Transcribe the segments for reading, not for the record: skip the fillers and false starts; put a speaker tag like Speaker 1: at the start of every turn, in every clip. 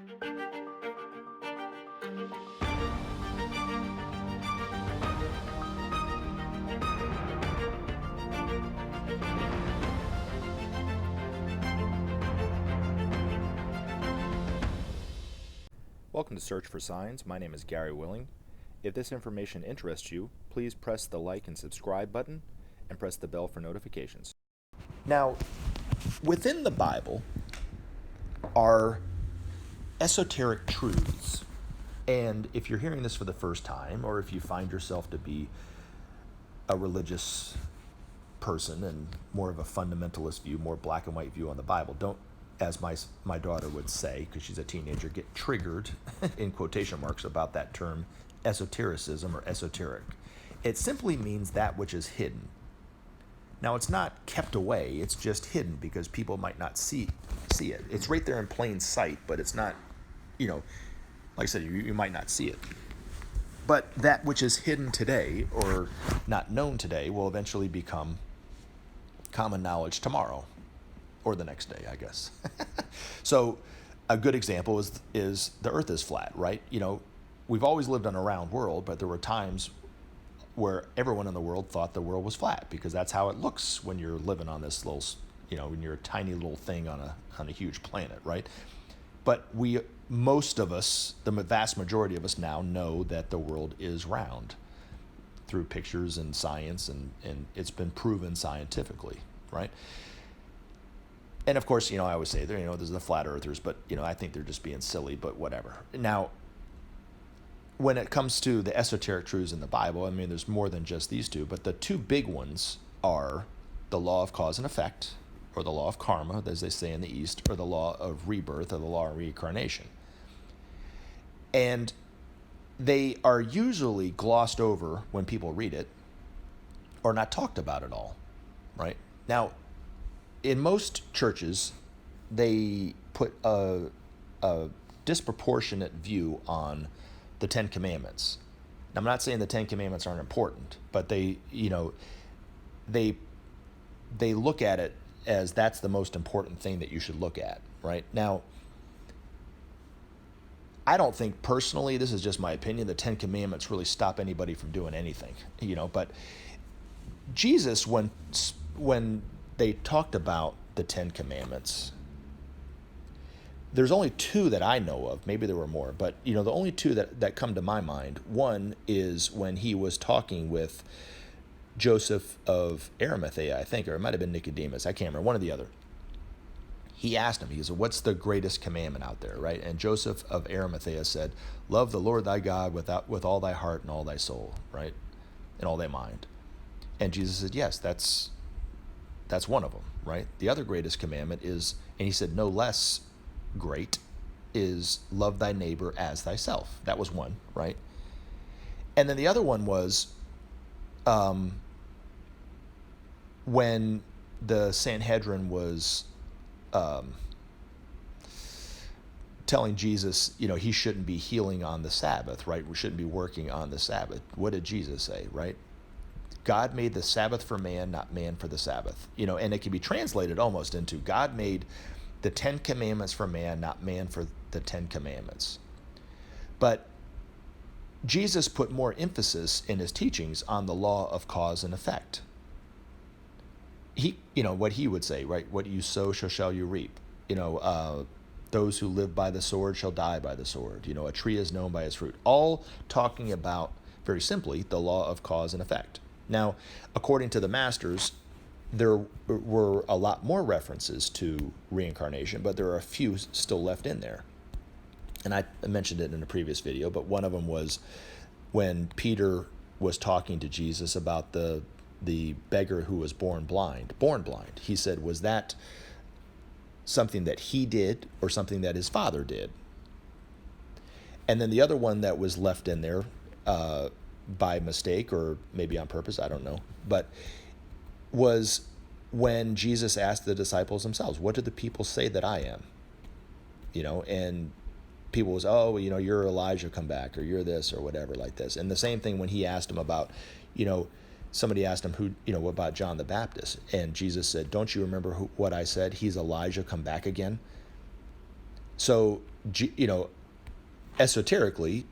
Speaker 1: Welcome to Search for Signs. My name is Gary Willing. If this information interests you, please press the like and subscribe button and press the bell for notifications. Now, within the Bible are esoteric truths. And if you're hearing this for the first time, or if you find yourself to be a religious person and more of a fundamentalist view, more black and white view on the Bible, don't, as my daughter would say, because she's a teenager, get triggered, in quotation marks, about that term esotericism or esoteric. It simply means that which is hidden. Now, it's not kept away, it's just hidden because people might not see it. It's right there in plain sight, but it's not, like I said, you might not see it. But that which is hidden today or not known today will eventually become common knowledge tomorrow. Or the next day, I guess. So a good example is the earth is flat, right? We've always lived on a round world, but there were times where everyone in the world thought the world was flat because that's how it looks when you're living on this little, when you're a tiny little thing on a huge planet, right? But most of us, the vast majority of us now know that the world is round through pictures and science, and it's been proven scientifically, right? And of course, I always say there's the flat earthers, but I think they're just being silly, but whatever. Now, when it comes to the esoteric truths in the Bible, I mean, there's more than just these two, but the two big ones are the law of cause and effect, or the law of karma, as they say in the East, or the law of rebirth, or the law of reincarnation. And they are usually glossed over when people read it, or not talked about at all, right? Now, in most churches, they put a disproportionate view on the Ten Commandments. Now, I'm not saying the Ten Commandments aren't important, but they look at it as that's the most important thing that you should look at, right? Now, I don't think personally, this is just my opinion, the Ten Commandments really stop anybody from doing anything, but Jesus, when they talked about the Ten Commandments, there's only two that I know of. Maybe there were more, but the only two that come to my mind. One is when he was talking with Joseph of Arimathea, I think, or it might have been Nicodemus. I can't remember, one or the other. He asked him, he said, what's the greatest commandment out there, right? And Joseph of Arimathea said, love the Lord thy God with all thy heart and all thy soul, right? And all thy mind. And Jesus said, yes, that's one of them, right? The other greatest commandment is, and he said, no less great, is love thy neighbor as thyself. That was one, right? And then the other one was when the Sanhedrin was telling Jesus, he shouldn't be healing on the Sabbath, right? We shouldn't be working on the Sabbath. What did Jesus say, right? God made the Sabbath for man, not man for the Sabbath. And it can be translated almost into God made the Ten Commandments for man, not man for the Ten Commandments. But Jesus put more emphasis in his teachings on the law of cause and effect. What he would say, right? What you sow shall you reap. Those who live by the sword shall die by the sword. A tree is known by its fruit. All talking about, very simply, the law of cause and effect. Now, according to the masters, there were a lot more references to reincarnation, but there are a few still left in there. And I mentioned it in a previous video, but one of them was when Peter was talking to Jesus about the beggar who was born blind. He said, was that something that he did or something that his father did? And then the other one that was left in there by mistake or maybe on purpose, I don't know, but was when Jesus asked the disciples themselves, what do the people say that I am? And people was, you're Elijah come back, or you're this or whatever like this. And the same thing when he asked him about, somebody asked him what about John the Baptist? And Jesus said, don't you remember what I said? He's Elijah come back again. So, esoterically,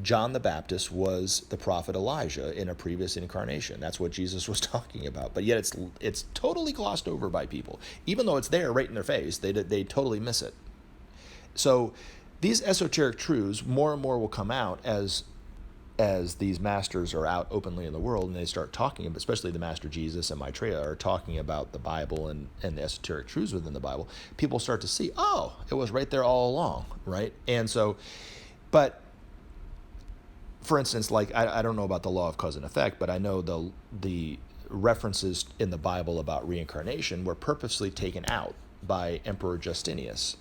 Speaker 1: John the Baptist was the prophet Elijah in a previous incarnation. That's what Jesus was talking about. But yet it's totally glossed over by people. Even though it's there right in their face, they totally miss it. So these esoteric truths more and more will come out as these masters are out openly in the world, and they start talking about, especially the Master Jesus and Maitreya are talking about the Bible and the esoteric truths within the Bible. People start to see, oh, it was right there all along, right? And so, but for instance, like I don't know about the law of cause and effect, but I know the references in the Bible about reincarnation were purposely taken out by Emperor Justinius,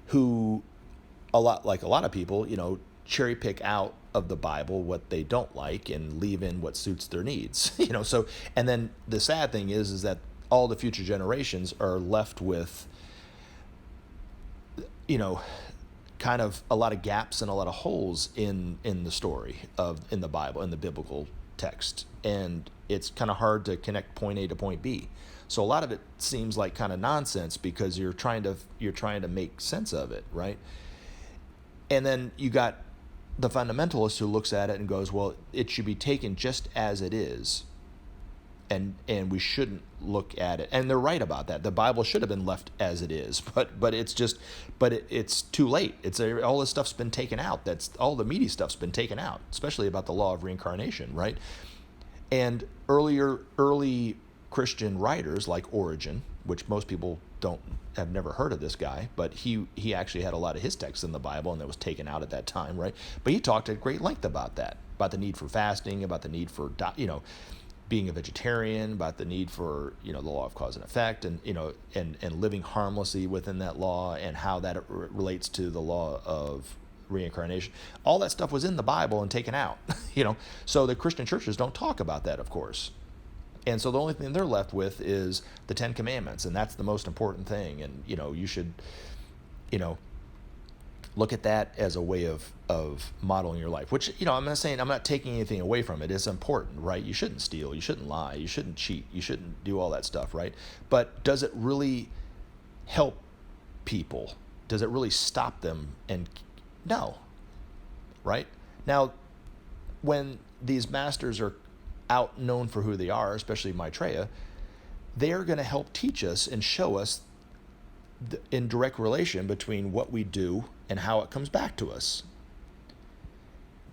Speaker 1: who a lot of people, cherry pick out of the Bible what they don't like and leave in what suits their needs. So, and then the sad thing is that all the future generations are left with, kind of a lot of gaps and a lot of holes in the story in the Bible, in the biblical text. And it's kind of hard to connect point A to point B. So a lot of it seems like kind of nonsense because you're trying to make sense of it, right? And then you got the fundamentalist who looks at it and goes, well, it should be taken just as it is, and we shouldn't look at it. And they're right about that. The Bible should have been left as it is, but it's too late. It's all this stuff's been taken out. That's all the meaty stuff's been taken out, especially about the law of reincarnation, right? And early Christian writers like Origen, which most people have never heard of this guy, but he actually had a lot of his texts in the Bible, and that was taken out at that time, right? But he talked at great length about that, about the need for fasting, about the need for being a vegetarian, about the need for the law of cause and effect, and and living harmlessly within that law, and how that relates to the law of reincarnation. All that stuff was in the Bible and taken out. So the Christian churches don't talk about that, of course. And so the only thing they're left with is the Ten Commandments, and that's the most important thing. And you should look at that as a way of modeling your life, which I'm not taking anything away from it. It's important, right? You shouldn't steal, you shouldn't lie, you shouldn't cheat, you shouldn't do all that stuff, right? But does it really help people? Does it really stop them? And no, right? Now, when these masters are out known for who they are, especially Maitreya, they are going to help teach us and show us in direct relation between what we do and how it comes back to us.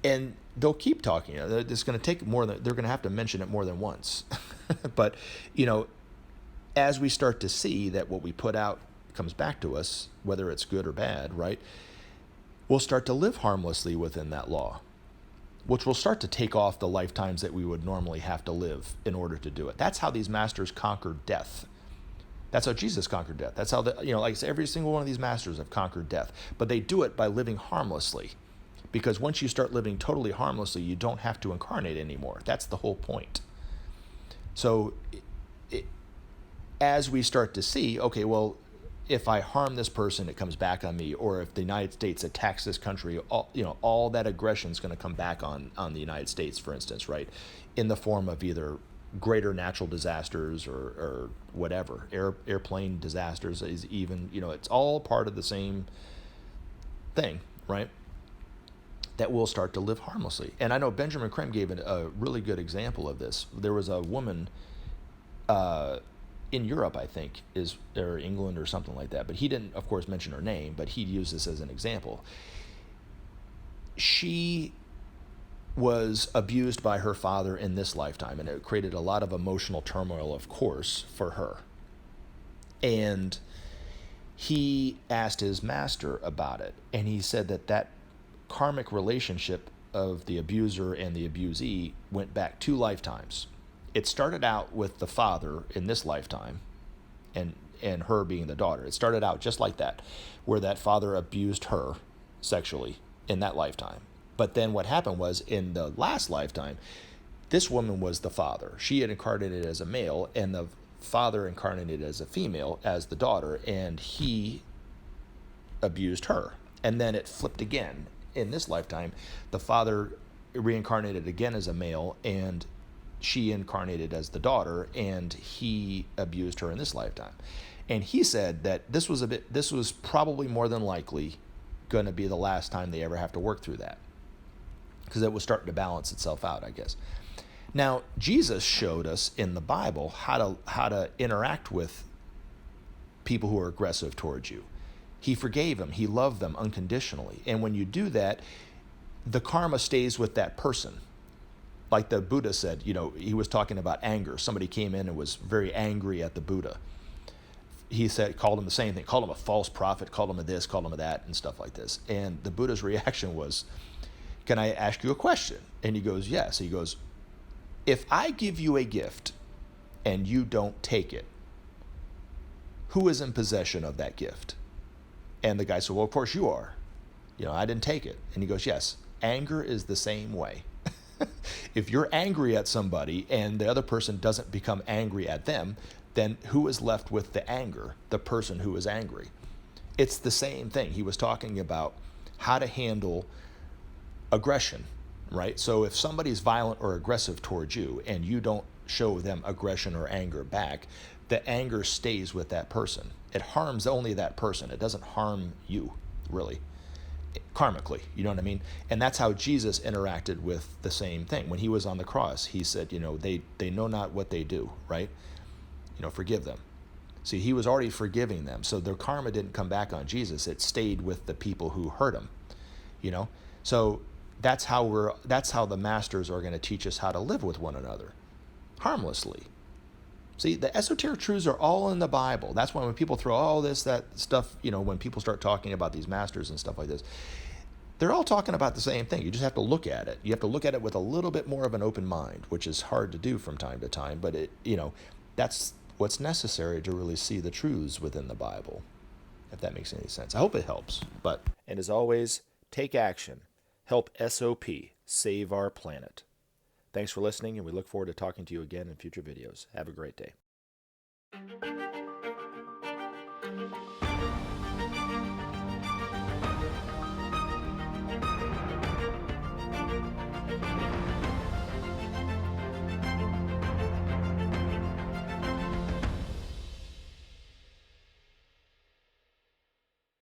Speaker 1: And they'll keep talking. It's going to take more than, they're going to have to mention it more than once. But, as we start to see that what we put out comes back to us, whether it's good or bad, right, we'll start to live harmlessly within that law, which will start to take off the lifetimes that we would normally have to live in order to do it. That's how these masters conquered death. That's how Jesus conquered death. That's how like I said, every single one of these masters have conquered death. But they do it by living harmlessly. Because once you start living totally harmlessly, you don't have to incarnate anymore. That's the whole point. So as we start to see, okay, well, if I harm this person, it comes back on me. Or if the United States attacks this country, all that aggression is going to come back on the United States, for instance, right? In the form of either greater natural disasters or whatever, airplane disasters is even, it's all part of the same thing, right? That will start to live harmlessly. And I know Benjamin Creme gave a really good example of this. There was a woman in Europe, I think, or England or something like that, but he didn't, of course, mention her name, but he used this as an example. She was abused by her father in this lifetime, and it created a lot of emotional turmoil, of course, for her. And he asked his master about it, and he said that karmic relationship of the abuser and the abusee went back 2 lifetimes. It started out with the father in this lifetime, and her being the daughter. It started out just like that, where that father abused her sexually in that lifetime. But then what happened was, in the last lifetime, this woman was the father. She had incarnated as a male, and the father incarnated as a female, as the daughter, and he abused her. And then it flipped again. In this lifetime, the father reincarnated again as a male, and she incarnated as the daughter, and he abused her in this lifetime. And he said that this was probably more than likely going to be the last time they ever have to work through that, because it was starting to balance itself out, I guess. Now, Jesus showed us in the Bible how to interact with people who are aggressive towards you. He forgave them. He loved them unconditionally. And when you do that, the karma stays with that person. Like the Buddha said, he was talking about anger. Somebody came in and was very angry at the Buddha. He called him the same thing, called him a false prophet, called him a this, called him a that, and stuff like this. And the Buddha's reaction was, "Can I ask you a question?" And he goes, "Yes." He goes, "If I give you a gift and you don't take it, who is in possession of that gift?" And the guy said, "Well, of course you are. I didn't take it." And he goes, "Yes, anger is the same way." If you're angry at somebody and the other person doesn't become angry at them, then who is left with the anger? The person who is angry. It's the same thing. He was talking about how to handle aggression, right? So if somebody's violent or aggressive towards you and you don't show them aggression or anger back, the anger stays with that person. It harms only that person. It doesn't harm you, really, karmically. You know what I mean? And that's how Jesus interacted with the same thing. When he was on the cross, he said, they know not what they do, right? Forgive them. See, he was already forgiving them. So their karma didn't come back on Jesus. It stayed with the people who hurt him, So that's how the masters are going to teach us how to live with one another, harmlessly. See, the esoteric truths are all in the Bible. That's why when people throw all that stuff, when people start talking about these masters and stuff like this, they're all talking about the same thing. You just have to look at it. You have to look at it with a little bit more of an open mind, which is hard to do from time to time, but that's what's necessary to really see the truths within the Bible, if that makes any sense. I hope it helps. And as always, take action. Help SOP save our planet. Thanks for listening, and we look forward to talking to you again in future videos. Have a great day.